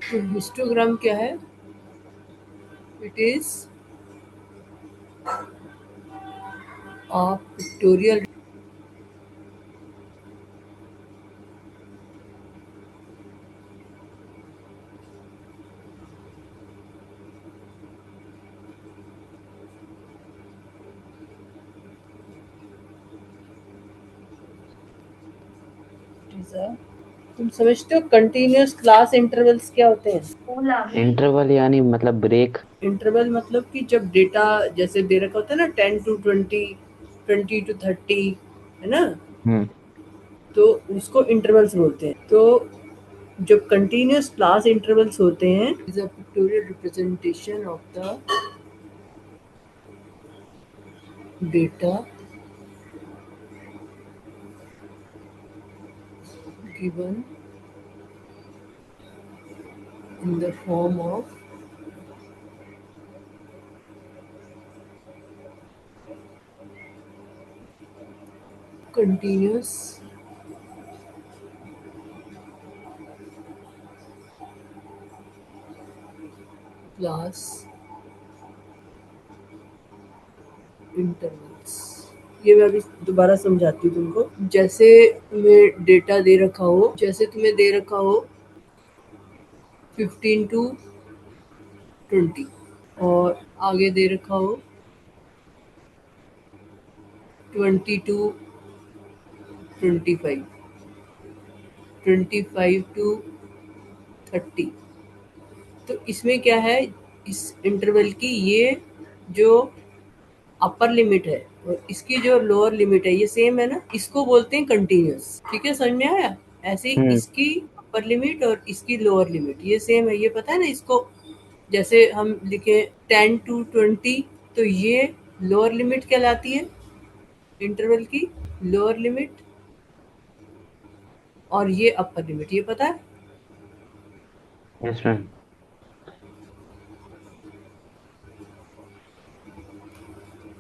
तो हिस्टोग्राम क्या है? इट इज अ पिक्टोरियल तुम समझते हो कंटिन्यूअस क्लास इंटरवल्स क्या होते हैं? इंटरवल यानी मतलब ब्रेक। इंटरवल मतलब कि जब डेटा जैसे दे रखा होता है ना 10 to 20, 20 to 30, है ना, हम्म। तो उसको इंटरवल्स बोलते हैं। तो जब कंटिन्यूअस क्लास इंटरवल्स होते हैं is a pictorial representation of the data given in the form of continuous class intervals. ये मैं अभी दोबारा समझाती हूँ तुमको। जैसे तुम्हें डेटा दे रखा हो, जैसे तुम्हें दे रखा हो 15 to 20 और आगे दे रखा हो 20 to 25, 25 to 30। तो इसमें क्या है, इस इंटरवल की ये जो अपर लिमिट है और इसकी जो लोअर लिमिट है ये सेम है ना, इसको बोलते हैं कंटिन्यूअस। ठीक है, समझ में आया? ऐसे ही हम्म। इसकी अपर लिमिट और इसकी लोअर लिमिट ये सेम है, ये पता है ना इसको। जैसे हम लिखे 10 to 20, तो ये लोअर लिमिट कहलाती है इंटरवल की, लोअर लिमिट, और ये अपर लिमिट, ये पता है। Yes ma'am.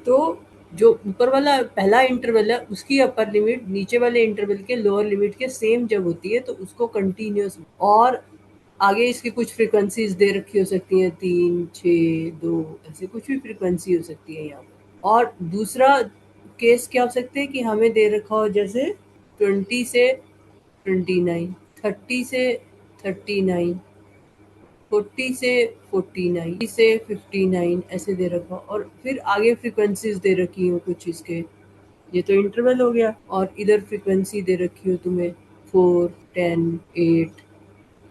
तो जो ऊपर वाला पहला इंटरवल है उसकी अपर लिमिट नीचे वाले इंटरवल के लोअर लिमिट के सेम जब होती है तो उसको कंटिन्यूअस। और आगे इसकी कुछ फ्रीक्वेंसीज दे रखी हो सकती हैं, 3, 6, 2, ऐसे कुछ भी फ्रीक्वेंसी हो सकती है यहाँ पर। और दूसरा केस क्या हो सकते हैं कि हमें दे रखा हो जैसे 20 से 29, 30 से 39, 40 से 49, 50 से 59 ऐसे दे रखा हो, और फिर आगे फ्रीक्वेंसीज दे रखी हो कुछ इसके। ये तो इंटरवल हो गया। और इधर फ्रीक्वेंसी दे रखी हो तुम्हें 4, 10, 8,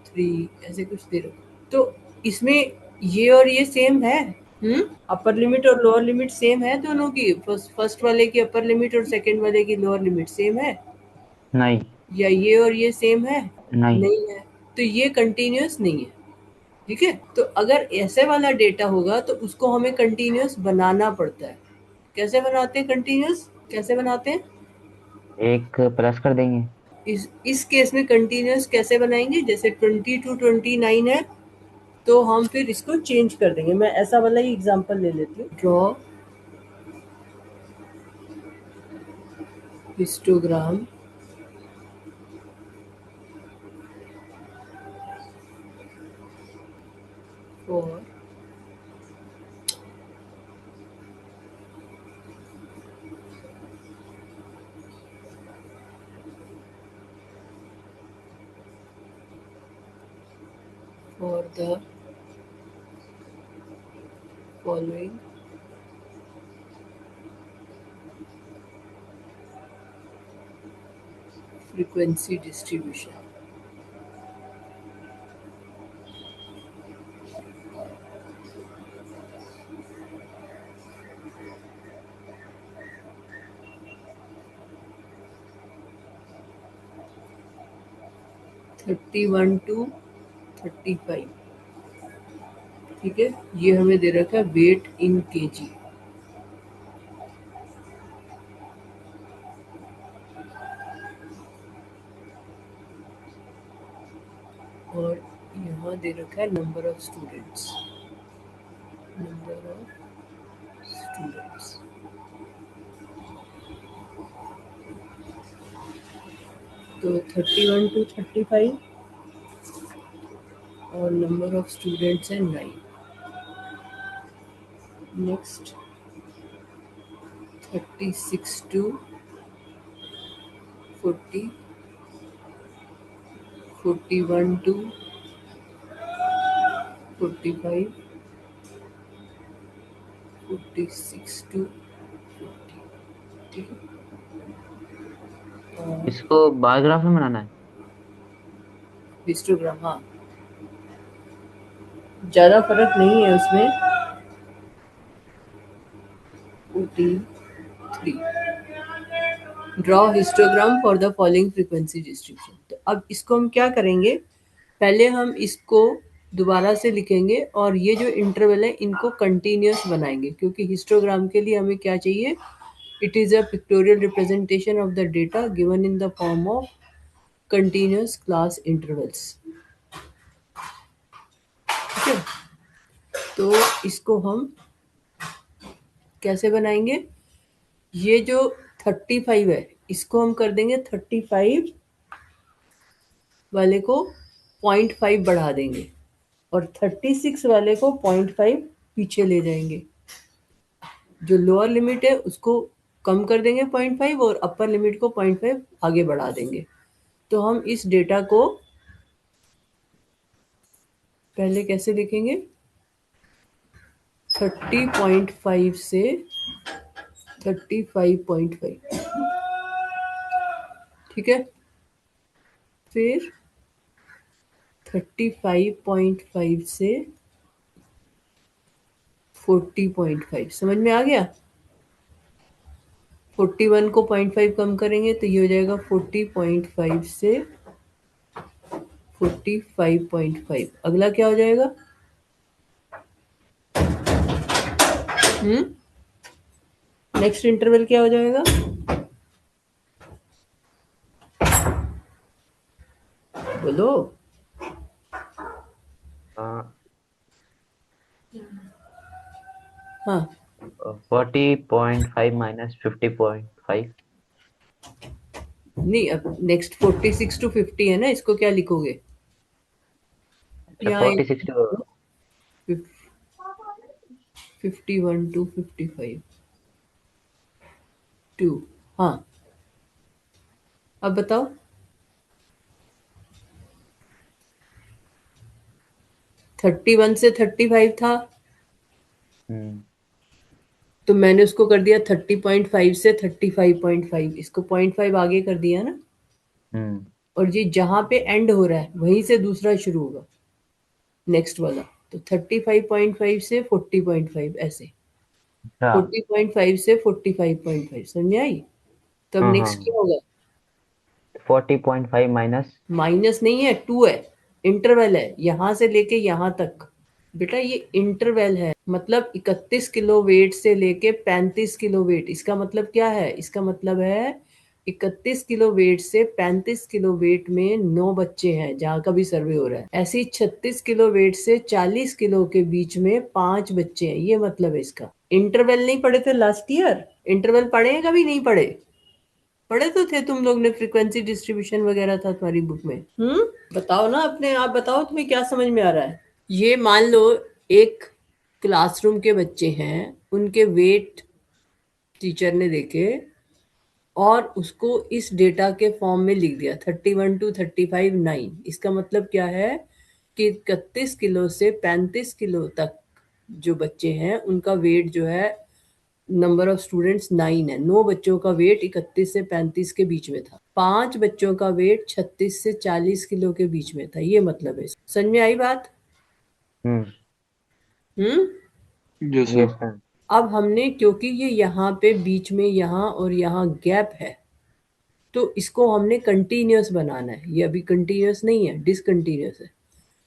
3 ऐसे कुछ दे रखो। तो इसमें ये और ये सेम है। अपर लिमिट और लोअर लिमिट सेम है दोनों की। फर्स्ट वाले की अपर लिमिट और सेकंड वाले की लोअर लिमिट सेम है, नहीं। या ये और ये सेम है? नहीं। नहीं है। तो ये कंटिन्यूअस नहीं है। ठीक है, तो अगर ऐसे वाला डेटा होगा तो उसको हमें कंटिन्यूअस बनाना पड़ता है। कैसे बनाते हैं कंटिन्यूअस, कैसे बनाते हैं? एक प्लस कर देंगे। इस केस में कंटिन्यूअस कैसे बनाएंगे? जैसे 20 to 29 है तो हम फिर इसको चेंज कर देंगे। मैं ऐसा वाला ही एग्जांपल ले लेती हूँ। Draw histogram for for the following frequency distribution. Thirty one two 35। ठीक है, ये हमें दे रखा है वेट इन केजी। और यहाँ दे रखा है number of students, number of students. तो 31 to 35 और नंबर ऑफ स्टूडेंट्स है 9। Next 36 to 40, 41 to 45, 46 to 50। ठीक है, और इसको बार ग्राफ में बनाना है। हिस्टोग्राम, हाँ ज़्यादा फर्क नहीं है उसमें। 43, draw histogram for the following frequency distribution. तो अब इसको हम क्या करेंगे, पहले हम इसको दोबारा से लिखेंगे और ये जो इंटरवल है इनको कंटिन्यूस बनाएंगे, क्योंकि हिस्टोग्राम के लिए हमें क्या चाहिए, it is a pictorial representation of the data given in the form of continuous class intervals. ठीक है, तो इसको हम कैसे बनाएंगे, ये जो 35 है इसको हम कर देंगे 35 वाले को 0.5 बढ़ा देंगे और 36 वाले को 0.5 पीछे ले जाएंगे। जो लोअर लिमिट है उसको कम कर देंगे 0.5 और अपर लिमिट को 0.5 आगे बढ़ा देंगे। तो हम इस डेटा को पहले कैसे लिखेंगे, 30.5 से 35.5। ठीक है, फिर 35.5 से 40.5। समझ में आ गया। 41 को 0.5 कम करेंगे तो ये हो जाएगा 40.5 से 45.5। अगला क्या हो जाएगा, नेक्स्ट इंटरवल क्या हो जाएगा, बोलो। 40.5 माइनस 50.5। नहीं, अब नेक्स्ट 46 to 50 है ना, इसको क्या लिखोगे, अच्छा, यहाँ 46 टू 51 to 55 2। हाँ, अब बताओ, 31 से 35 था तो मैंने उसको कर दिया 30.5 से 35.5, इसको 0.5 आगे कर दिया ना। और ये जहां पे एंड हो रहा है वहीं से दूसरा शुरू होगा, नेक्स्ट वाला। तो 35.5 से 40.5 ऐसे, अच्छा। 40.5 से 45.5। समझ में आई। तो अब हाँ नेक्स्ट हाँ, क्या होगा, 40.5 माइनस। माइनस नहीं है, 2 है, इंटरवल है यहां से लेके यहां तक। बेटा ये इंटरवल है, मतलब 31 किलो वेट से लेके 35 किलो वेट। इसका मतलब क्या है, इसका मतलब है 31 किलो वेट से 35 किलो वेट में 9 बच्चे हैं जहाँ का भी सर्वे हो रहा है। ऐसे ही 36 किलो वेट से 40 किलो के बीच में 5 बच्चे हैं, ये मतलब है इसका। इंटरवल नहीं पढ़े थे लास्ट ईयर, इंटरवल पढ़े हैं कभी, नहीं पढ़े, पढ़े तो थे तुम लोग ने, फ्रीक्वेंसी डिस्ट्रीब्यूशन वगैरह था तुम्हारी बुक में। बताओ ना, अपने आप बताओ तुम्हें क्या समझ में आ रहा है। ये मान लो एक क्लासरूम के बच्चे हैं, उनके वेट टीचर ने देखे और उसको इस डेटा के फॉर्म में लिख दिया 31 to 35 9। इसका मतलब क्या है कि 31 किलो से 35 किलो तक जो बच्चे हैं उनका वेट जो है, नंबर ऑफ स्टूडेंट्स 9 है। 9 बच्चों का वेट 31 से 35 के बीच में था, 5 बच्चों का वेट 36 से 40 किलो के बीच में था। ये मतलब है। समझ में आई बात। हम्म। हम्म यस यस सर। मैम। अब हमने, क्योंकि ये यहाँ पे बीच में यहाँ और यहाँ गैप है, तो इसको हमने कंटिन्यूस बनाना है। ये अभी कंटिन्यूस नहीं है, डिसकंटिन्यूस है,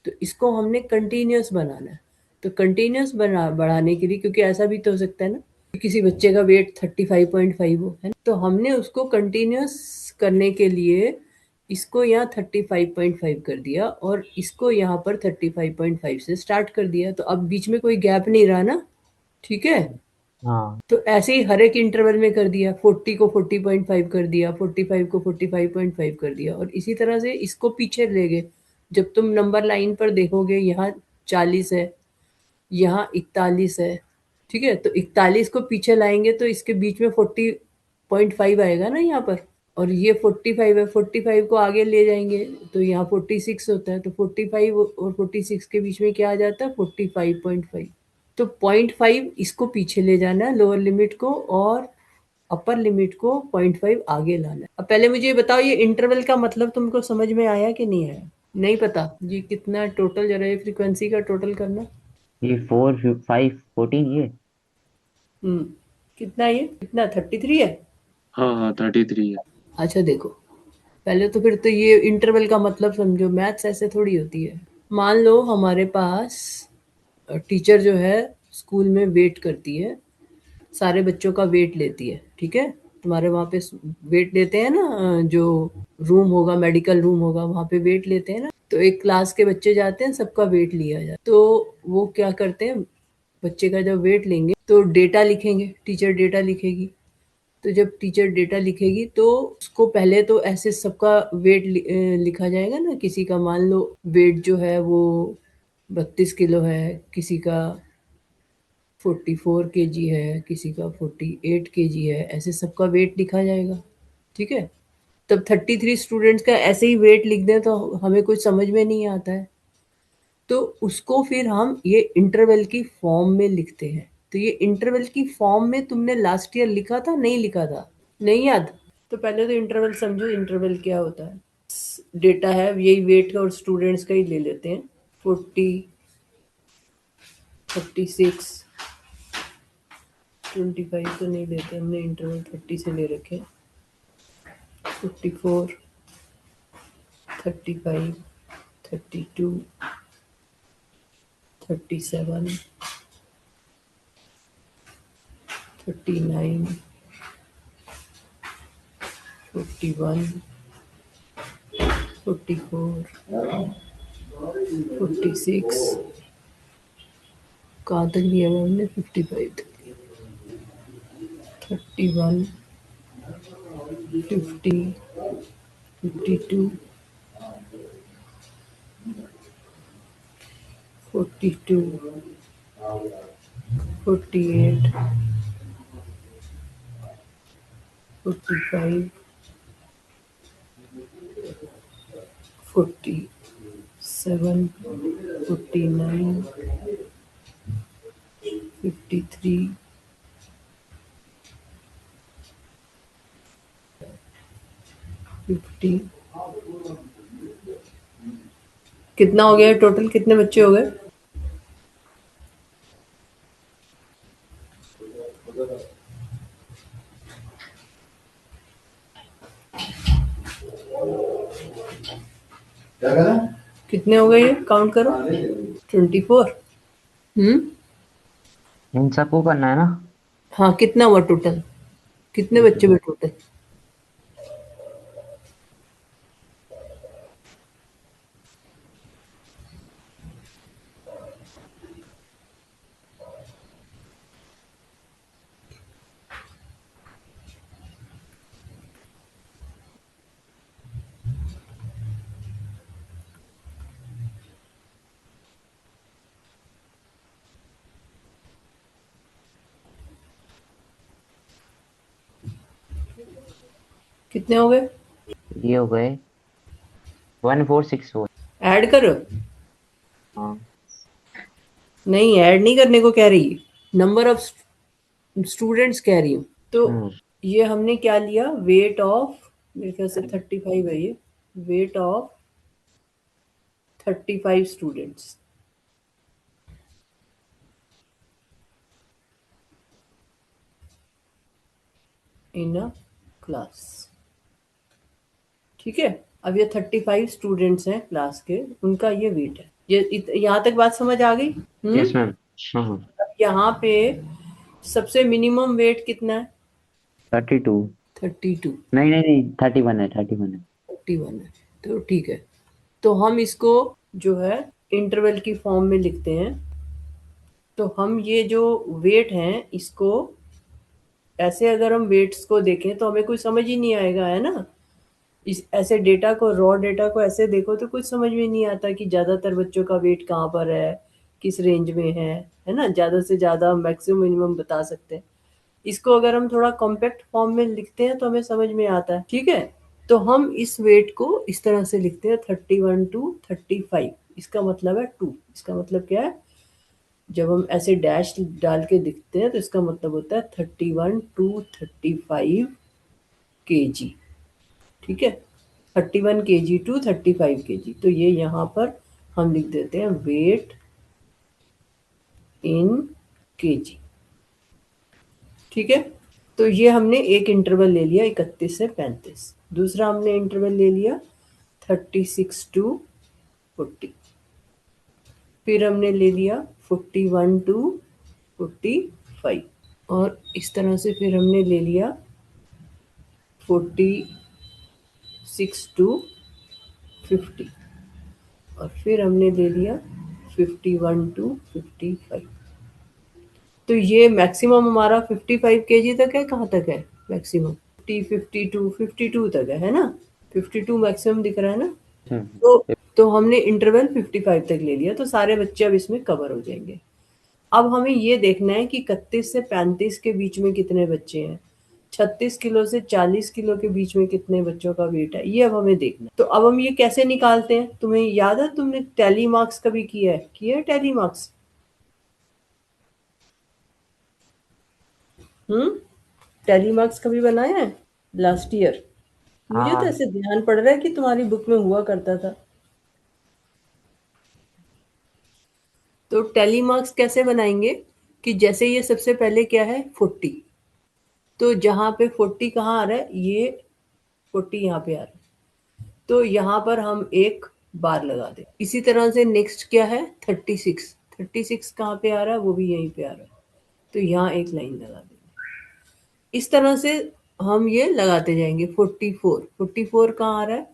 तो इसको हमने कंटिन्यूस बनाना है। तो कंटिन्यूस बढ़ाने के लिए, क्योंकि ऐसा भी तो हो सकता है ना कि किसी बच्चे का वेट 35.5 हो, है ना, तो हमने उसको कंटिन्यूस करने के लिए इसको यहाँ 35.5 कर दिया और इसको यहाँ पर 35.5 से स्टार्ट कर दिया। तो अब बीच में कोई गैप नहीं रहा ना। ठीक है, हाँ। तो ऐसे ही हर एक इंटरवल में कर दिया, 40 को 40.5 कर दिया, 45 को 45.5 कर दिया और इसी तरह से इसको पीछे ले गए। जब तुम नंबर लाइन पर देखोगे यहाँ 40 है, यहाँ 41 है, ठीक है, तो 41 को पीछे लाएंगे तो इसके बीच में 40.5 आएगा ना यहाँ पर, और ये 45 है, 45 को आगे ले जाएंगे तो यहाँ 46 होता है, तो 45 और 46 के बीच में क्या आ जाता है, 45.5। तो 0.5 इसको पीछे ले जाना है लोअर लिमिट को, और अपर लिमिट को 0.5 आगे लाना है। अब पहले मुझे ये बताओ, ये इंटरवल का मतलब तुमको समझ में आया कि नहीं आया? नहीं पता जी कितना टोटल, जरा ये फ्रीक्वेंसी का टोटल करना। ये 4 5 14 ये। कितना, ये कितना 33 है? हाँ हाँ 33 है। अच्छा देखो, पहले तो फिर तो ये इंटरवल का मतलब समझो, मैथ्स ऐसे थोड़ी होती है। मान लो हमारे पास टीचर जो है स्कूल में वेट करती है, सारे बच्चों का वेट लेती है, ठीक है, तुम्हारे वहाँ पे वेट लेते हैं ना, जो रूम होगा, मेडिकल रूम होगा, वहाँ पे वेट लेते हैं ना, तो एक क्लास के बच्चे जाते हैं, सबका वेट लिया जाता है, तो वो क्या करते हैं, बच्चे का जब वेट लेंगे तो डेटा लिखेंगे, टीचर डेटा लिखेगी, तो जब टीचर डेटा लिखेगी तो उसको पहले तो ऐसे सबका वेट लिखा जाएगा ना, किसी का मान लो वेट जो है वो 32 किलो है, किसी का 44 kg है, किसी का 48 kg है, ऐसे सबका वेट लिखा जाएगा, ठीक है। तब 33 स्टूडेंट्स का ऐसे ही वेट लिख दें तो हमें कुछ समझ में नहीं आता है, तो उसको फिर हम ये इंटरवल की फॉर्म में लिखते हैं। तो ये इंटरवल की फॉर्म में तुमने लास्ट ईयर लिखा था, नहीं लिखा था? नहीं याद? तो पहले तो इंटरवल समझो, इंटरवल क्या होता है। डेटा है यही वेट का और स्टूडेंट्स का ही ले लेते हैं, 40, 36, 25 तो नहीं लेते हमने, इंटरवल 30 से ले रखे, 54, 35, 32, 37, 39, 41, 44, 46, कहाँ तक लिया हुआ हमने, 55 तक, 31, 50, 52, 42, 48, 45, 47, 49, 53, 50। कितना हो गया टोटल, कितने बच्चे हो गए? कितने हो गए, ये काउंट करो। 24। इन सबको करना है ना? हाँ, कितना हुआ टोटल, कितने बच्चे हुए टोटल? कितने हो गए? ये हो गए 1464। ऐड करो। हाँ। नहीं, ऐड नहीं करने को कह रही, नंबर ऑफ स्टूडेंट्स कह रही हूँ। तो ये हमने क्या लिया, वेट ऑफ, मेरे ख्याल से 35 है ये, weight of 35 students in a class, ठीक है। अब ये 35 स्टूडेंट्स हैं क्लास के, उनका ये वेट है। ये यहाँ तक बात समझ आ गई? Yes ma'am. हाँ। यहाँ पे सबसे मिनिमम वेट कितना है? 32। 32। नहीं नहीं नहीं, 31 है, 31 है। 31 है, तो ठीक है। तो हम इसको जो है इंटरवल की फॉर्म में लिखते हैं। तो हम ये जो वेट हैं इसको ऐसे, अगर हम वेट्स को देखें तो हमें कोई समझ ही नहीं आएगा, है ना। इस ऐसे डेटा को, रॉ डेटा को ऐसे देखो तो कुछ समझ में नहीं आता कि ज़्यादातर बच्चों का वेट कहाँ पर है, किस रेंज में है ना? ज़्यादा से ज़्यादा मैक्सिमम मिनिमम बता सकते हैं। इसको अगर हम थोड़ा कॉम्पैक्ट फॉर्म में लिखते हैं तो हमें समझ में आता है, ठीक है? तो हम इस वेट को इस तरह से लिखते हैं 31 टू 35। इसका मतलब है 2। इसका मतलब क्या है? जब हम ऐसे डैश डाल के लिखते हैं तो इसका मतलब होता है 31 टू 35 केजी, ठीक है? 31 केजी टू 35 केजी। तो ये यहाँ पर हम लिख देते हैं वेट इन केजी, ठीक है? तो ये हमने एक इंटरवल ले लिया 31 से 35। दूसरा हमने इंटरवल ले लिया 36 टू 40। फिर हमने ले लिया 41 टू 45, और इस तरह से फिर हमने ले लिया 46 टू 50, और फिर हमने ले लिया 51 टू 55। तो ये मैक्सिमम हमारा 55 केजी तक है। कहाँ तक है मैक्सिमम? 52 52 तक है ना? 52 मैक्सिमम दिख रहा है ना? तो हमने इंटरवल 55 तक ले लिया, तो सारे बच्चे अब इसमें कवर हो जाएंगे। अब हमें ये देखना है कि 31 से 35 के बीच में कितने बच्चे हैं, 36 किलो से 40 किलो के बीच में कितने बच्चों का वेट है, ये अब हमें देखना है। तो अब हम ये कैसे निकालते हैं? तुम्हें याद है, तुमने टैली मार्क्स कभी किया है? किया है टैली मार्क्स? टैली मार्क्स कभी बनाया है लास्ट ईयर? मुझे तो हाँ ऐसे ध्यान पड़ रहा है कि तुम्हारी बुक में हुआ करता था। तो टैली मार्क्स कैसे बनाएंगे कि जैसे ये सबसे पहले क्या है 40, तो जहाँ पे 40 कहाँ आ रहा है, ये 40 यहाँ पे आ रहा है, तो यहाँ पर हम एक बार लगा दें। इसी तरह से नेक्स्ट क्या है 36। 36 कहाँ पे आ रहा है, वो भी यहीं पे आ रहा है, तो यहाँ एक लाइन लगा दें। इस तरह से हम ये लगाते जाएंगे। 44, 44 कहाँ आ रहा है,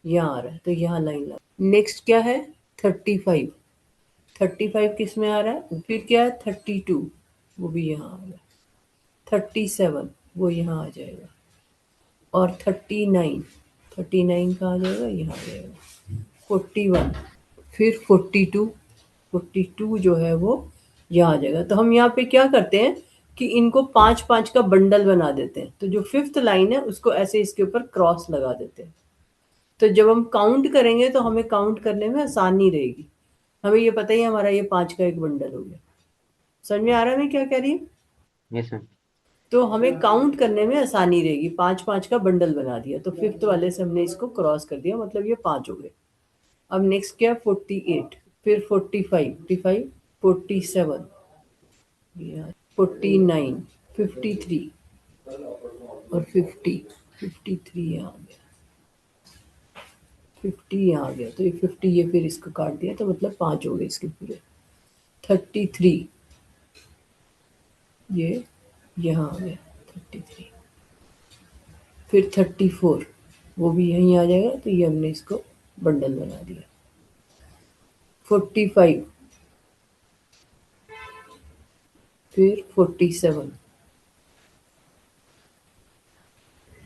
यहाँ आ रहा है, तो यहाँ लाइन लगा। नेक्स्ट क्या है 35, 35 किस में आ रहा है? फिर क्या है 32, वो भी यहाँ आ रहा है। 37 वो यहाँ आ जाएगा, और 39, 39 कहाँ आ जाएगा, यहाँ आ जाएगा। 41, फिर 42, 42 जो है वो यहाँ आ जाएगा। तो हम यहाँ पे क्या करते हैं कि इनको 5-5 का बंडल बना देते हैं। तो जो 5th लाइन है उसको ऐसे इसके ऊपर क्रॉस लगा देते हैं। तो जब हम काउंट करेंगे तो हमें काउंट करने में आसानी रहेगी। हमें ये पता ही हमारा ये 5 का एक बंडल हो गया। समझ में आ रहा है मैं क्या कह रही हूँ? Yes ma'am. तो हमें काउंट करने में आसानी रहेगी। 5-5 का बंडल बना दिया, तो 5th वाले से हमने इसको क्रॉस कर दिया, मतलब ये 5 हो गए। अब नेक्स्ट क्या 48, फिर 45, 45, 47, 49, 53, और 50, 53 यहाँ आ गया, 50 यहाँ आ गया, तो ये 50 ये फिर इसको काट दिया, तो मतलब 5 हो गए इसके पूरे। 33 ये यहाँ आ गया, 33, फिर 34 वो भी यहीं आ जाएगा, तो ये हमने इसको बंडल बना दिया। 45, फिर 47,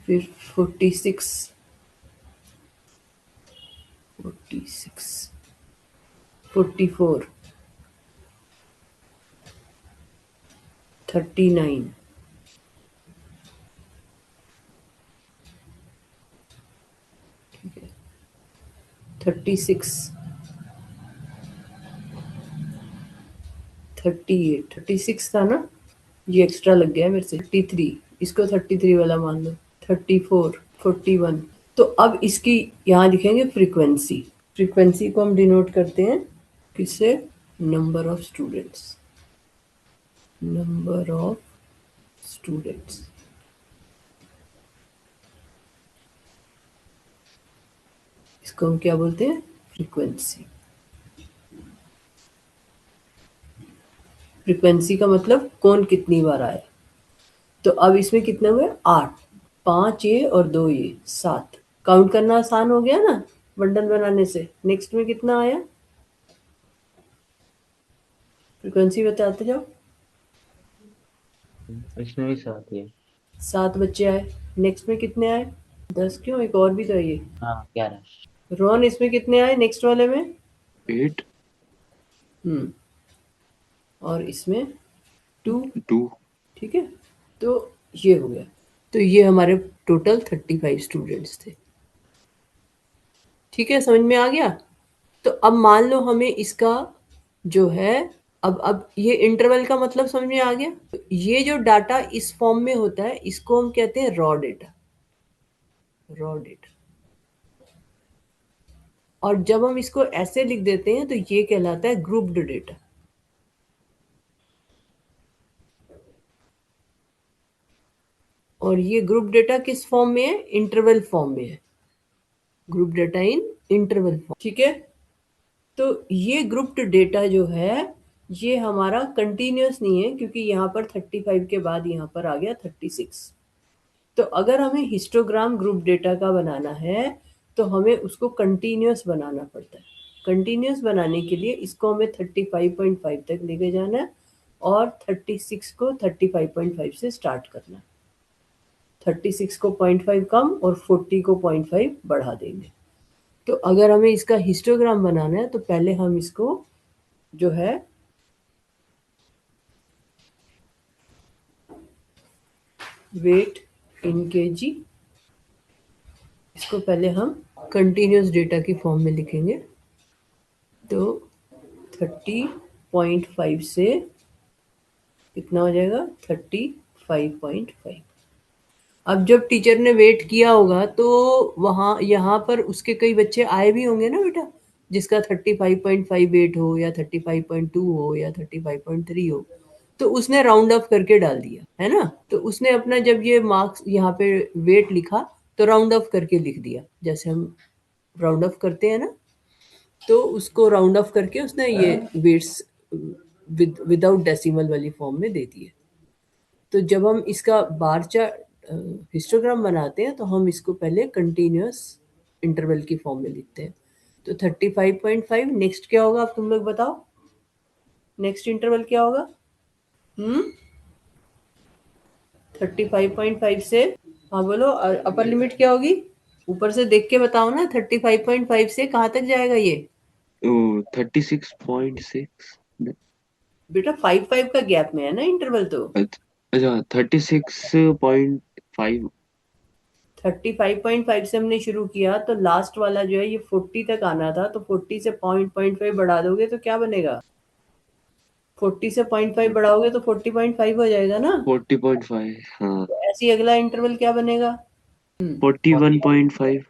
फिर 46, 46, 44, 39, 36, 38, 36 था ना, ये एक्स्ट्रा लग गया मेरे से। 33, इसको 33 वाला मान लो। 34, 41। तो अब इसकी यहाँ लिखेंगे फ्रीक्वेंसी। फ्रीक्वेंसी को हम डिनोट करते हैं किससे? Number of students, number of students. इसको हम क्या बोलते हैं? फ्रीक्वेंसी। फ्रीक्वेंसी का मतलब कौन कितनी बार आया। तो अब इसमें कितने हुए? 8, 5 ये और 2 ये, 7। काउंट करना आसान हो गया ना बंडल बनाने से। नेक्स्ट में कितना आया? फ्रीक्वेंसी बताते जाओ। इसमें भी 7 है। 7 बच्चे आए। नेक्स्ट में कितने आए? 10 क्यों, एक और भी तो है ये। हाँ 11। रोहन इसमें कितने आए नेक्स्ट वाले में? 8 और इसमें 2। 2। ठीक है, तो ये हो गया। तो ये हमारे टोटल 35 स्टूडेंट्स थे। ठीक है, समझ में आ गया? तो अब मान लो हमें इसका जो है, अब ये इंटरवल का मतलब समझ में आ गया। तो ये जो डाटा इस फॉर्म में होता है इसको हम कहते हैं रॉ डेटा। Raw data. और जब हम इसको ऐसे लिख देते हैं तो ये कहलाता है ग्रुप्ड डेटा। और ये ग्रुप डेटा किस फॉर्म में है? इंटरवल फॉर्म में है। ग्रुप डेटा इन इंटरवल फॉर्म। ठीक है, तो ये ग्रुप्ड डेटा जो है ये हमारा कंटिन्यूस नहीं है, क्योंकि यहाँ पर 35 के बाद यहाँ पर आ गया 36। तो अगर हमें हिस्टोग्राम ग्रुप डेटा का बनाना है तो हमें उसको कंटिन्यूस बनाना पड़ता है। कंटिन्यूस बनाने के लिए इसको हमें 35.5 तक लेके जाना है और 36 को 35.5 से स्टार्ट करना है। 36 को 0.5 कम और 40 को 0.5 बढ़ा देंगे। तो अगर हमें इसका हिस्टोग्राम बनाना है तो पहले हम इसको जो है वेट इन केजी, इसको पहले हम कंटिन्यूस डेटा की फॉर्म में लिखेंगे। तो 30.5 से कितना हो जाएगा? 35.5। अब जब टीचर ने वेट किया होगा तो वहाँ यहाँ पर उसके कई बच्चे आए भी होंगे ना बेटा, जिसका 35.5 वेट हो या 35.2 हो या 35.3 हो, तो उसने राउंड ऑफ करके डाल दिया है ना। तो उसने अपना जब ये मार्क्स यहाँ पे वेट लिखा तो राउंड ऑफ करके लिख दिया, जैसे हम राउंड ऑफ करते हैं ना, तो उसको राउंड ऑफ करके उसने ये वेट्स विदाउट डेसिमल वाली फॉर्म में दे दिए। तो जब हम इसका बार चार्ट हिस्टोग्राम बनाते हैं तो हम इसको पहले कंटिन्यूस इंटरवल की फॉर्म में लिखते हैं। तो 35.5 नेक्स्ट क्या होगा, अब तुम लोग बताओ नेक्स्ट इंटरवल क्या होगा? 35.5 से, हाँ बोलो, अपर लिमिट क्या होगी? ऊपर से देख के बताओ ना, 35.5 से कहाँ तक जाएगा ये? 36.6। बेटा 5 का गैप में है ना इंटरवल। तो अच्छा 36.5। 35.5 से हमने शुरू किया तो लास्ट वाला जो है ये 40 तक आना था, तो 40 से 0.5 बढ़ा दोगे तो क्या बनेगा? 40 से 0.5 बढ़ाओगे तो 40.5 हो जाएगा ना। 40.5। हाँ तो ऐसी अगला इंटरवल क्या बनेगा? 41.5।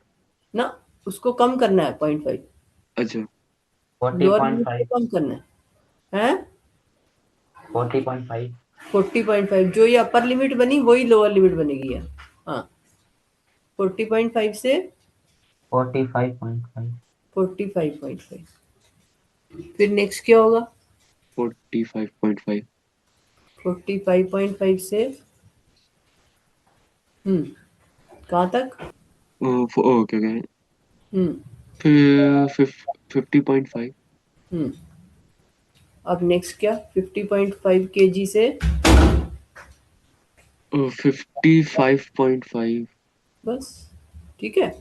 ना, उसको कम करना है 0.5। अच्छा लोअर लिमिट 40.5। को कम करना है 40.5। 40.5। जो ये अपर लिमिट बनी वही लोअर लिमिट बनेगी है। हाँ, 40.5 से 45.5। 45.5। फिर नेक्स्ट क्या होगा? 45.5। 45.5 से कहाँ तक? Okay okay. हम्म फिर 50.5। अब नेक्स्ट क्या? 50.5 केजी से 55.5। बस। ठीक है,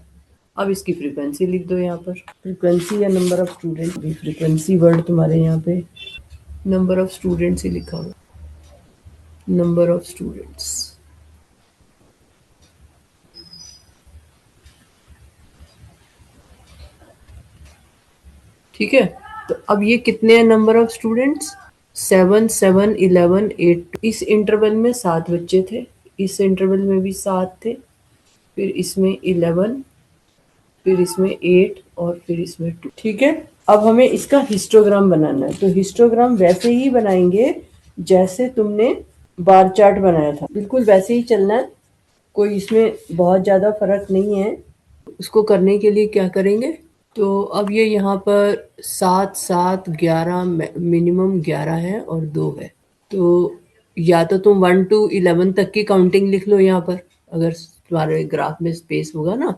अब इसकी फ्रीक्वेंसी लिख दो यहाँ पर। फ्रीक्वेंसी या नंबर ऑफ स्टूडेंट, भी फ्रीक्वेंसी वर्ड तुम्हारे यहाँ पे नंबर ऑफ स्टूडेंट्स ही लिखा हुआ। Number of students. ठीक है, तो अब ये कितने हैं नंबर ऑफ स्टूडेंट्स? 7 7 11 8। इस इंटरवल में 7 बच्चे थे, इस इंटरवल में भी 7 थे, फिर इसमें 11, फिर इसमें 8 और फिर इसमें 2। ठीक है, अब हमें इसका हिस्टोग्राम बनाना है। तो हिस्टोग्राम वैसे ही बनाएंगे जैसे तुमने बार चार्ट बनाया था, बिल्कुल वैसे ही चलना है, कोई इसमें बहुत ज़्यादा फर्क नहीं है। उसको करने के लिए क्या करेंगे? तो अब ये यहाँ पर 7 7 11 मिनिमम 11 है और 2 है। तो या तो तुम 1 to 11 तक की काउंटिंग लिख लो यहाँ पर, अगर तुम्हारे ग्राफ में स्पेस होगा ना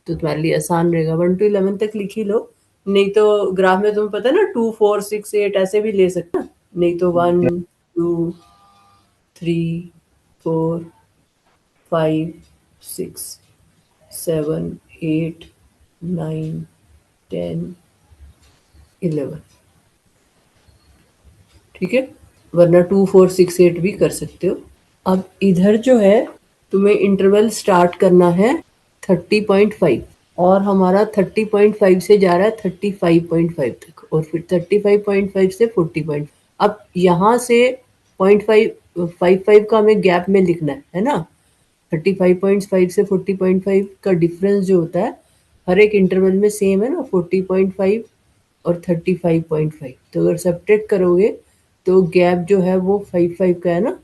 तो तुम्हारे लिए आसान रहेगा। 1 to 11 तक लिख ही लो, नहीं तो ग्राफ में तुम्हें पता है ना 2 4 6 8 ऐसे भी ले सकते हैं, नहीं तो 1 2 3 4 5 6 7, 8, 9, 10, 11। ठीक है, वरना 2, 4, 6, 8 भी कर सकते हो। अब इधर जो है तुम्हें इंटरवल स्टार्ट करना है 30.5 और हमारा 30.5 से जा रहा है 35.5 तक और फिर 35.5 से 40. अब यहाँ से 0.55 का हमें गैप में लिखना है ना। 35.5 से 40.5 का डिफरेंस जो होता है हर एक इंटरवल में सेम है ना, 40.5 और 35.5। तो अगर सब्ट्रैक्ट करोगे तो गैप जो है वो 5 का है ना।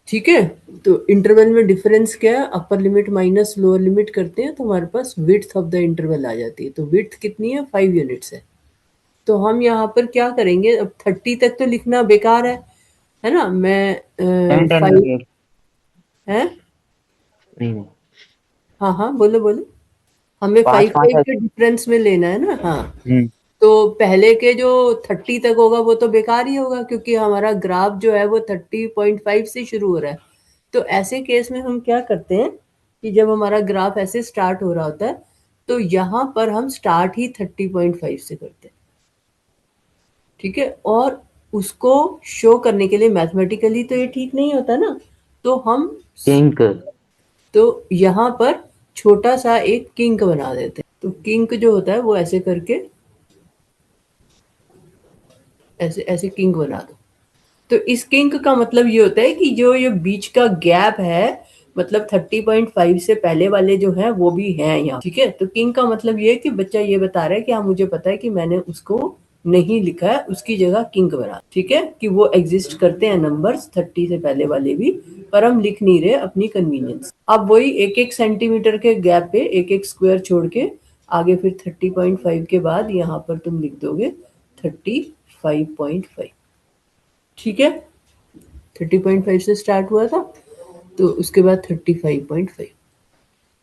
ठीक है, तो इंटरवल में डिफरेंस क्या है, upper limit minus lower limit करते हैं तो हमारे पास विड्थ ऑफ द इंटरवल आ जाती है। तो विड्थ कितनी है, 5 यूनिट्स है। तो हम यहाँ पर क्या करेंगे, अब 30 तक तो लिखना बेकार है ना। मैं 10 5 10 है। नहीं, हाँ हाँ, बोलो बोलो। हमें 5 5 5 5 के डिफरेंस में लेना है ना। हाँ, हम्म। तो पहले के जो 30 तक होगा वो तो बेकार ही होगा क्योंकि हमारा ग्राफ जो है वो 30.5 से शुरू हो रहा है। तो ऐसे केस में हम क्या करते हैं कि जब हमारा ग्राफ ऐसे स्टार्ट हो रहा होता है तो यहाँ पर हम स्टार्ट ही 30.5 से करते हैं। ठीक है, और उसको शो करने के लिए मैथमेटिकली तो ये ठीक नहीं होता ना, तो हम किंक तो यहाँ पर छोटा सा एक किंक बना देते हैं। तो किंक जो होता है वो ऐसे करके ऐसे ऐसे किंक बना दो। तो इस किंक का मतलब ये होता है कि जो ये बीच का गैप है, मतलब 30.5 से पहले वाले जो है वो भी हैं यहाँ। ठीक है, तो किंक का मतलब ये है कि बच्चा ये बता रहा है कि हाँ मुझे पता है कि मैंने उसको नहीं लिखा है, उसकी जगह किंक बना। ठीक है, कि वो एग्जिस्ट करते हैं नंबर्स 30 से पहले वाले भी, पर हम लिख नहीं रहे अपनी कन्वीनियंस। अब वही 1-1 सेंटीमीटर के गैप पे 1-1 स्क्वायर छोड़ के आगे फिर 30.5 के बाद यहाँ पर तुम लिख दोगे 35.5। ठीक है, 30.5 से स्टार्ट हुआ था तो उसके बाद 35.5,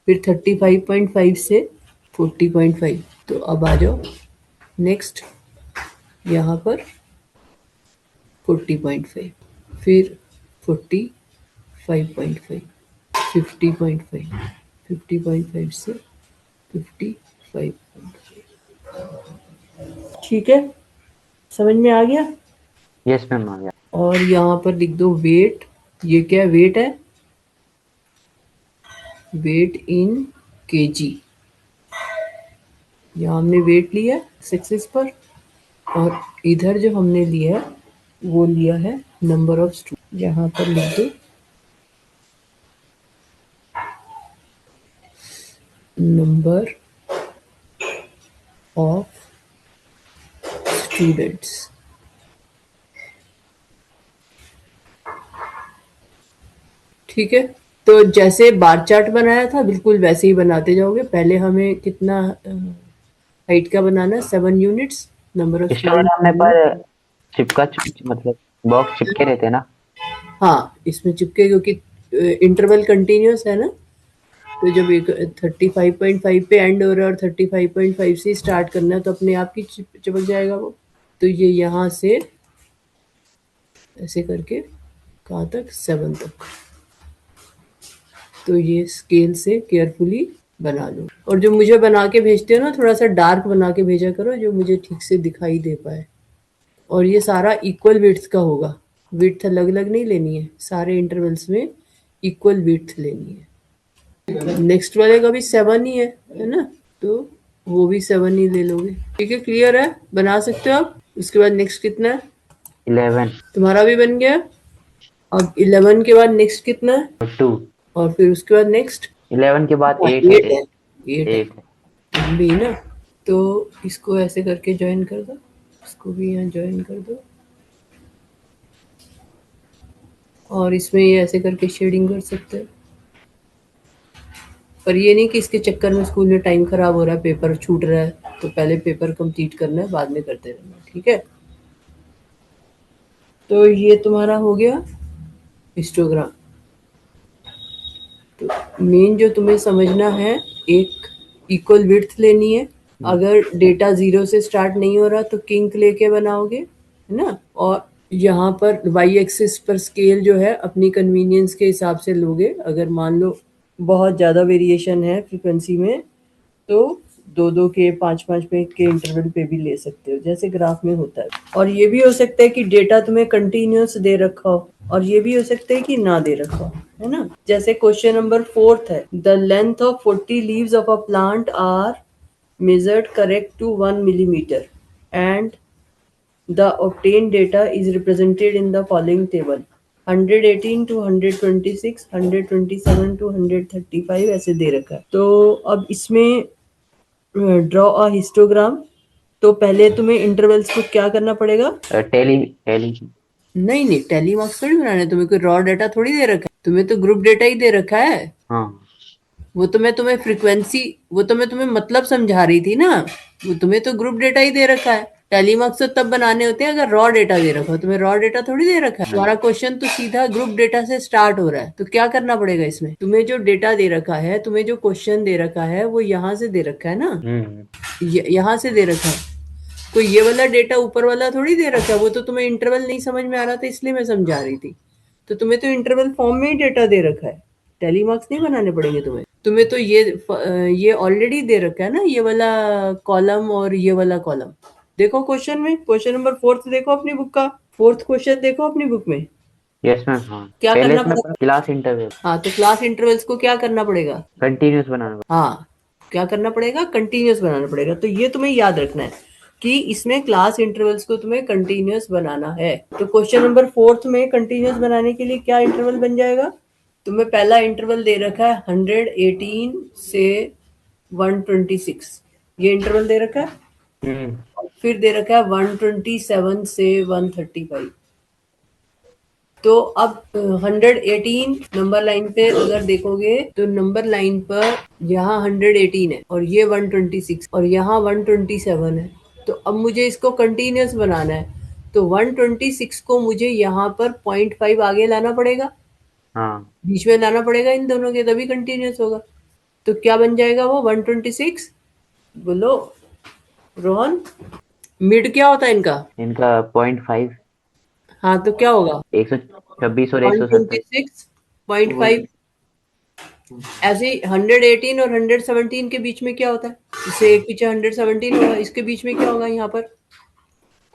फिर 35.5 से 40.5। तो अब आ जाओ नेक्स्ट यहाँ पर 40.5, फिर 45.5, 50.5, 50.5 से 55.5। ठीक है, समझ में आ गया। यस मैम आ गया। और यहाँ पर लिख दो वेट। ये क्या वेट है, वेट इन केजी। यहाँ हमने वेट लिया है एक्सिस पर और इधर जो हमने लिया है वो लिया है नंबर ऑफ स्टूडेंट। यहाँ पर लिख दो नंबर ऑफ स्टूडेंट्स। ठीक है, तो जैसे बार चार्ट बनाया था बिल्कुल वैसे ही बनाते जाओगे। पहले हमें कितना हाइट का बनाना है, 7 यूनिट्स नंबर ऑफ हिस्टोग्राम में स्टूडेंट्स। पर मतलब बॉक्स चिपके रहते हैं ना। हाँ, इसमें चिपके क्योंकि इंटरवल कंटिन्यूस है ना। तो जब एक 35.5 पे एंड हो रहा है और 35.5 से स्टार्ट करना है तो अपने आप ही चिपक जाएगा वो। तो ये यहाँ से ऐसे करके कहाँ तक, 7 तक। तो ये स्केल से केयरफुली बना लो। और जो मुझे बना के भेजते हो ना थोड़ा सा डार्क बना के भेजा करो जो मुझे ठीक से दिखाई दे पाए। और ये सारा इक्वल विड्थ का होगा, विड्थ अलग अलग नहीं लेनी है, सारे इंटरवल्स में इक्वल विड्थ लेनी है। नेक्स्ट वाले का भी 7 ही है ना, तो वो भी 7 ही ले लोगे। ठीक है, क्लियर है, बना सकते हो आप। उसके बाद नेक्स्ट कितना है, 11 तुम्हारा भी बन गया। अब 11 के बाद नेक्स्ट कितना है, और 2। और फिर उसके बाद नेक्स्ट 11 के बाद 8 है। 8 है। 8 है 8 है। भी ना। तो इसको ऐसे करके ज्वाइन कर दो, इसको भी यहाँ ज्वाइन कर दो और इसमें ये ऐसे करके शेडिंग कर सकते हो। पर ये नहीं कि इसके चक्कर में स्कूल में टाइम खराब हो रहा है, पेपर छूट रहा है, तो पहले पेपर कंप्लीट करना है बाद में करते रहना। ठीक है, तो ये तुम्हारा हो गया हिस्टोग्राम। तो मेन जो तुम्हें समझना है, एक इक्वल विड्थ लेनी है। अगर डेटा 0 से स्टार्ट नहीं हो रहा तो किंक लेके बनाओगे, है ना। और यहाँ पर वाई एक्सिस पर स्केल जो है अपनी कन्वीनियंस के हिसाब से लोगे। अगर मान लो बहुत ज़्यादा वेरिएशन है फ्रीक्वेंसी में, तो 2-2 के 5-5 मिनट के इंटरवल पे भी ले सकते हो, जैसे ग्राफ में होता है। और ये भी हो सकता है कि डेटा तुम्हें कंटिन्यूअस दे रखा हो, और ये भी हो सकता है कि ना दे रखा हो, है ना। जैसे क्वेश्चन नंबर 4 है, the length of 40 leaves of a plant are measured correct to 1 millimeter and the obtained data is represented in the following table. 118 to 126, 127 to 135 ऐसे दे रखा है। तो अब इसमें ड्रॉ अ हिस्टोग्राम, तो पहले तुम्हें इंटरवल्स को क्या करना पड़ेगा? टैली टैली नहीं, टैली मार्क्स थोड़ी बनाने, तुम्हें कोई रॉ डेटा थोड़ी दे रखा है, तुम्हें तो ग्रुप डेटा ही दे रखा है। हाँ वो तो मैं तुम्हें फ्रीक्वेंसी, वो तो मैं तुम्हें मतलब समझा रही थी ना, वो तुम्हें तो ग्रुप डेटा ही दे रखा है। टैली मार्क्स तो तब बनाने होते हैं अगर रॉ डेटा दे रखा हो, तुम्हें रॉ डेटा थोड़ी दे रखा है। तुम्हारा क्वेश्चन तो सीधा ग्रुप डेटा से स्टार्ट हो रहा है, तो क्या करना पड़ेगा इसमें? तुम्हें जो डेटा दे रखा है, तुम्हें जो क्वेश्चन दे रखा है, वो यहाँ से दे रखा है ना, यहाँ से दे रखा है। कोई ये वाला डेटा ऊपर वाला थोड़ी दे रखा है, वो तो तुम्हें इंटरवल नहीं समझ में आ रहा था इसलिए मैं समझा रही थी। तो तुम्हें तो इंटरवल फॉर्म में ही डेटा दे रखा है, टैली मार्क्स नहीं बनाने पड़ेंगे तुम्हें। तुम्हें तो ये ऑलरेडी दे रखा है ना, ये वाला कॉलम और ये वाला कॉलम। देखो क्वेश्चन में, क्वेश्चन नंबर 4 देखो अपनी बुक का, 4th क्वेश्चन देखो अपनी बुक में। Yes ma'am. हाँ क्या पहले करना इसमें पड़ेगा? क्लास इंटरवल हाँ, तो क्लास इंटरवल्स को क्या करना पड़ेगा? कंटिन्यूस बनाना पड़ेगा। हाँ, क्या करना पड़ेगा? कंटिन्यूस बनाना पड़ेगा। तो ये तुम्हें याद रखना है कि इसमें क्लास इंटरवल्स को तुम्हें कंटिन्यूस बनाना है। तो क्वेश्चन नंबर 4 में कंटिन्यूस बनाने के लिए क्या इंटरवल बन जाएगा? तुम्हें पहला इंटरवल दे रखा है 118 से 126, ये इंटरवल दे रखा है। फिर दे रखा है 127 से 135। तो अब 118 नंबर लाइन पे अगर देखोगे तो नंबर लाइन पर यहाँ 118 है और ये 126 और यहाँ 127 है। तो अब मुझे इसको कंटिन्यूस बनाना है, तो 126 को मुझे यहाँ पर 0.5 आगे लाना पड़ेगा, हाँ बीच में लाना पड़ेगा इन दोनों के, तभी कंटिन्यूस होगा। तो क्या बन जाएगा वो 126? बोलो रोहन, मिड क्या होता है इनका? इनका 0.5, हाँ, तो क्या होगा? 126 और 170। 126.5। ऐसे ही 118 और 117 के बीच में क्या होता है? इससे एक पीछे 117 होगा, इसके बीच में क्या होगा? यहाँ पर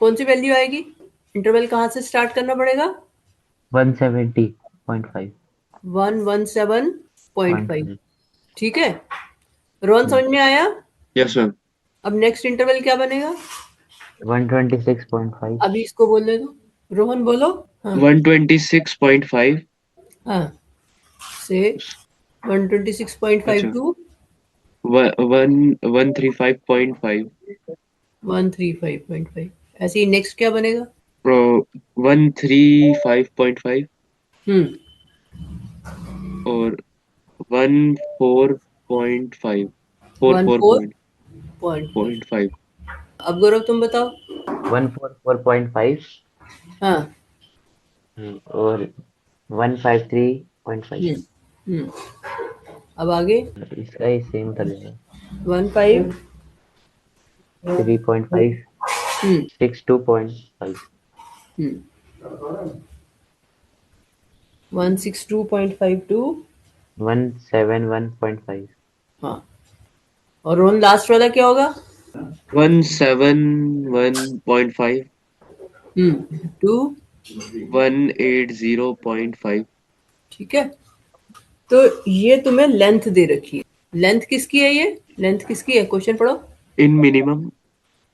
कौन सी वैल्यू आएगी? इंटरवल कहाँ से स्टार्ट करना पड़ेगा? 170.5। 117.5। ठीक है, रोहन समझ में आया? Yes ma'am. अब नेक्स्ट इंटरवल क्या बनेगा? 126.5। अभी इसको बोलने दो, रोहन बोलो। हाँ 126.5 हाँ, से 126.5 अच्छा टू 135.5 135.5। ऐसे ही नेक्स्ट क्या बनेगा? 135.5 हम्म और 14.5 14.5। अब गौरव तुम बताओ। 144.5 हाँ। और 153.5। हम्म अब आगे इसका ही सेम कर लेगा। 15 3.5 हम्म 62.5 162.5 टू 171.5। हाँ, और रोहन लास्ट वाला क्या होगा? 171.5 टू 180.5। ठीक है, तो ये तुम्हें लेंथ दे रखी है। लेंथ किसकी है? ये लेंथ किसकी है? क्वेश्चन पढ़ो। इन मिनिमम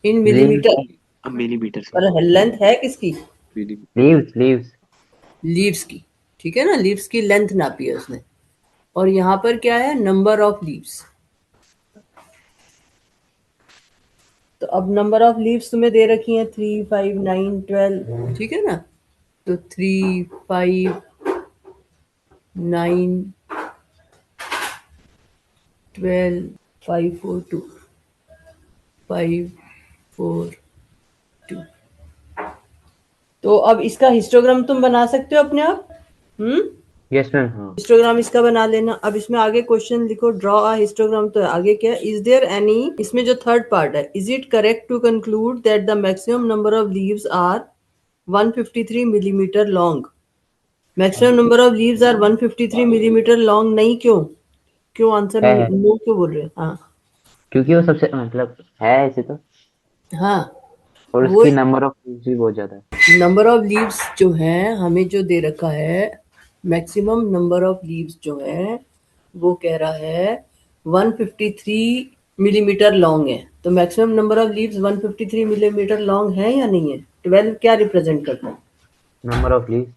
इन मिलीमीटर। मिलीमीटर और लेंथ है किसकी? लीव्स लीव्स की। ठीक है ना, लीव्स की लेंथ नापी है उसने। और यहाँ पर क्या है? Number of leaves. तो अब नंबर ऑफ लीव्स तुम्हें दे रखी हैं 3, 5, 9, 12। ठीक है ना, तो 3, 5, 9, 12, 5, 4, 2, 5, 4, 2। तो अब इसका हिस्टोग्राम तुम बना सकते हो अपने आप। Yes ma'am. हाँ हिस्टोग्राम इसका बना लेना। अब इसमें आगे क्वेश्चन लिखो, ड्रॉ अ हिस्टोग्राम। तो आगे क्या? इज देयर एनी, इसमें जो थर्ड पार्ट है, is it correct to conclude that the maximum number of leaves are 153 millimetre long? Maximum number of leaves are 153 millimetre long नहीं, क्यों? क्यों आंसर है नो क्यों बोल रहे हो? हाँ क्योंकि वो सबसे मतलब है ऐसे तो, हाँ, और वो उसकी नंबर ऑफ यूज भी बहुत ज्यादा है। नंबर ऑफ लीव्स जो है हमें जो दे रखा है, मैक्सिमम नंबर ऑफ लीव्स जो है वो कह रहा है 153 मिलीमीटर लॉन्ग है। तो maximum number of leaves 153 millimetre long है या नहीं है? 12 क्या रिप्रेजेंट करता है? नंबर ऑफ लीव,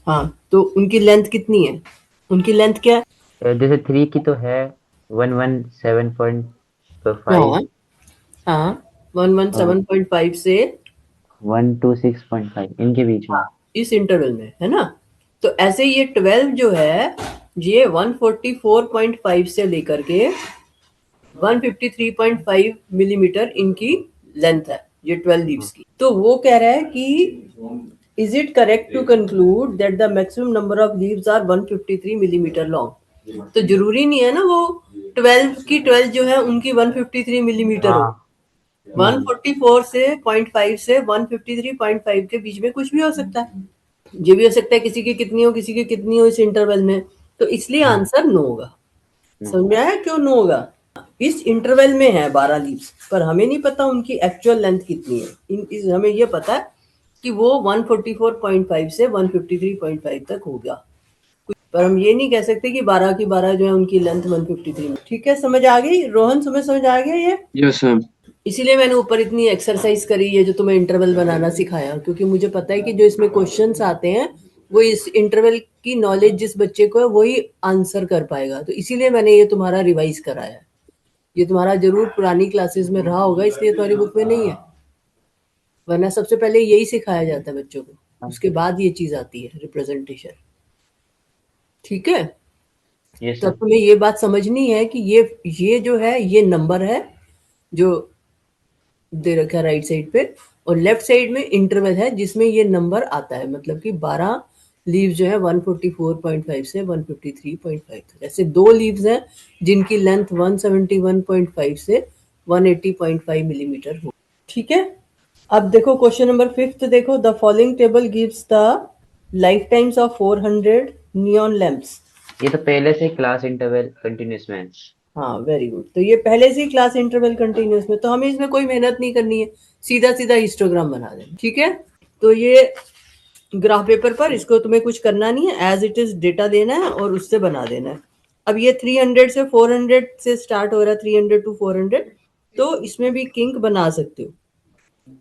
हाँ, तो उनकी लेंथ कितनी है? उनकी लेंथ क्या है? जैसे 3 की तो है 117.5 हाँ हाँ, 117.5 से 126.5 इनके बीच में। इस इंटरवल में है ना। तो ऐसे ये 12 जो है ये 144.5 से लेकर के 153.5 मिलीमीटर इनकी लेंथ है, ये 12 लीव्स की। तो वो कह रहा है कि is it correct to conclude that the maximum number of leaves are 153 millimetre long? तो जरूरी नहीं है ना वो 12 की 12 जो है उनकी 153 मिलीमीटर हो। हाँ 144 से 0.5 से 153.5 के बीच में कुछ भी हो सकता है। ये भी हो सकता है किसी की कितनी हो, किसी की कितनी हो इस इंटरवल में। तो इसलिए आंसर नो होगा। समझ में आया क्यों नो होगा? इस इंटरवल में है 12 लीव्स, पर हमें नहीं पता उनकी एक्चुअल लेंथ कितनी है। हमें ये पता है कि वो 144.5 से 153.5 तक होगा, पर हम ये नहीं कह सकते कि 12 की 12 जो है उनकी लेंथ 153 में। ठीक है, समझ आ गई रोहन? समझ आ गया ये? Yes sir. इसीलिए मैंने ऊपर इतनी एक्सरसाइज करी है जो तुम्हें इंटरवल बनाना सिखाया, क्योंकि मुझे पता है कि जो इसमें क्वेश्चंस आते हैं वो इस इंटरवल की नॉलेज जिस बच्चे को है वही आंसर कर पाएगा। तो इसीलिए मैंने ये तुम्हारा रिवाइज कराया है। ये तुम्हारा जरूर पुरानी क्लासेस में रहा होगा, इसलिए तुम्हारी बुक में नहीं है, वरना सबसे पहले यही सिखाया जाता है बच्चों को, उसके बाद ये चीज आती है रिप्रेजेंटेशन। ठीक है, ये तो सर। तुम्हें ये बात समझनी है कि ये जो है ये नंबर है जो दे रखा है राइट साइड पे, और लेफ्ट साइड में इंटरवल है जिसमें ये नंबर आता है, मतलब कि 12 लीव जो है 144.5 से 153.5 तक। ऐसे दो लीव्स हैं जिनकी लेंथ 171.5 से 180.5 मिलीमीटर हो। ठीक है, अब देखो क्वेश्चन नंबर 5 देखो, the following table gives the life times of 400 neon lamps. ये तो पहले से क्लास इंटरवल कंटिन्यूस में है। हाँ वेरी गुड, तो ये पहले से ही क्लास इंटरवल कंटिन्यूस में, तो हमें इसमें कोई मेहनत नहीं करनी है, सीधा सीधा हिस्टोग्राम बना देना। ठीक है, तो ये ग्राफ पेपर पर इसको तुम्हें कुछ करना नहीं है, एज इट इज डेटा देना है और उससे बना देना है। अब ये 300 से 400 से स्टार्ट हो रहा है, 300 to 400, तो इसमें भी किंक बना सकते हो,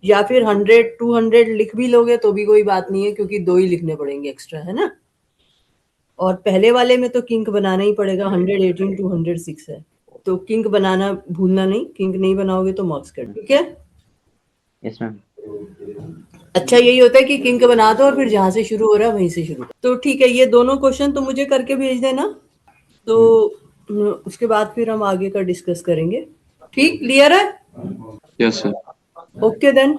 या फिर 100 200 लिख भी लोगे तो भी कोई बात नहीं है, क्योंकि दो ही लिखने पड़ेंगे एक्स्ट्रा, है ना। और पहले वाले में तो किंक बनाना ही पड़ेगा, 118 to 106 है, तो किंक बनाना भूलना नहीं, किंक नहीं बनाओगे तो मार्क्स कट। ठीक है, यस मैम। अच्छा यही होता है कि किंक बना दो और फिर जहां से शुरू हो रहा है वहीं से शुरू। तो ठीक है, ये दोनों क्वेश्चन तो मुझे करके भेज देना, तो उसके बाद फिर हम आगे का डिस्कस करेंगे। ठीक, क्लियर है? Yes sir. Okay then.